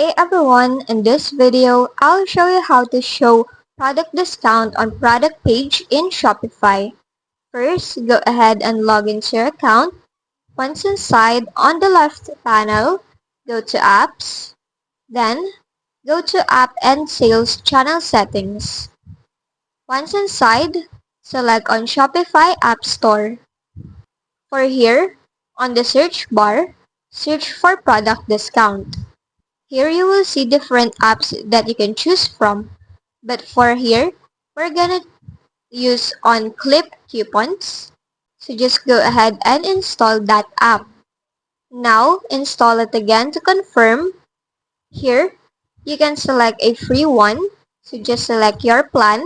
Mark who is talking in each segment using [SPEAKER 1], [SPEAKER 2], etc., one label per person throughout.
[SPEAKER 1] Hey everyone, in this video, I'll show you how to show product discount on product page in Shopify. First, go ahead and log into your account. Once inside, on the left panel, go to Apps. Then, go to App and Sales Channel Settings. Once inside, select on Shopify App Store. For here, on the search bar, search for product discount. Here you will see different apps that you can choose from. But for here, we're gonna use on clip coupons. So just go ahead and install that app. Now, install it again to confirm. Here, you can select a free one. So just select your plan.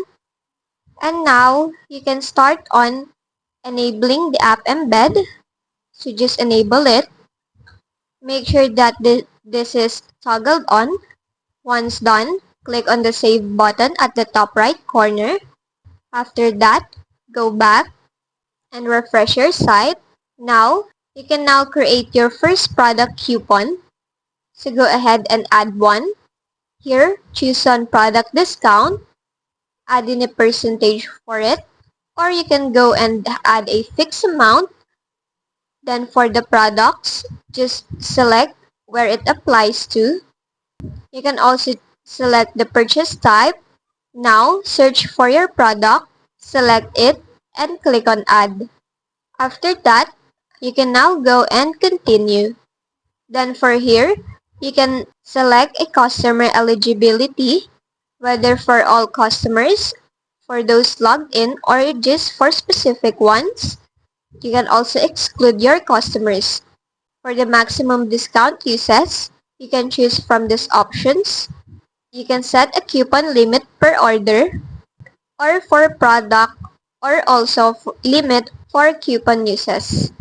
[SPEAKER 1] And now, you can start on enabling the app embed. So just enable it. Make sure that this is toggled on. Once done, click on the Save button at the top right corner. After that, go back and refresh your site. Now, you can now create your first product coupon. So go ahead and add one. Here, choose on product discount. Add in a percentage for it. Or you can go and add a fixed amount. Then for the products, just select where it applies to. You can also select the purchase type. Now, search for your product, select it, and click on Add. After that, you can now go and continue. Then for here, you can select a customer eligibility, whether for all customers, for those logged in, or just for specific ones. You can also exclude your customers. For the maximum discount uses, you can choose from these options. You can set a coupon limit per order or for product or also limit for coupon uses.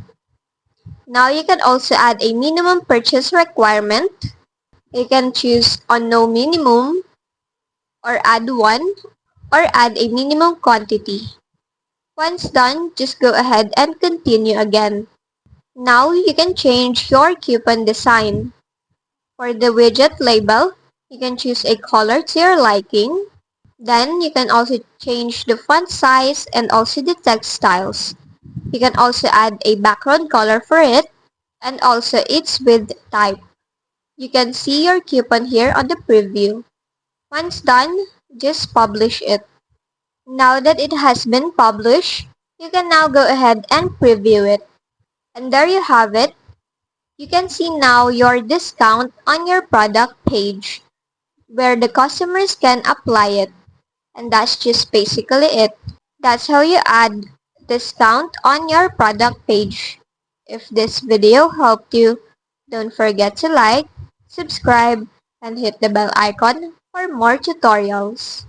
[SPEAKER 1] Now you can also add a minimum purchase requirement. You can choose on no minimum or add one or add a minimum quantity. Once done, just go ahead and continue again. Now you can change your coupon design. For the widget label, you can choose a color to your liking. Then you can also change the font size and also the text styles. You can also add a background color for it and also its width type. You can see your coupon here on the preview. Once done, just publish it. Now that it has been published, you can now go ahead and preview it. And there you have it. You can see now your discount on your product page where the customers can apply it. And that's just basically it. That's how you add discount on your product page. If this video helped you, don't forget to like, subscribe, and hit the bell icon for more tutorials.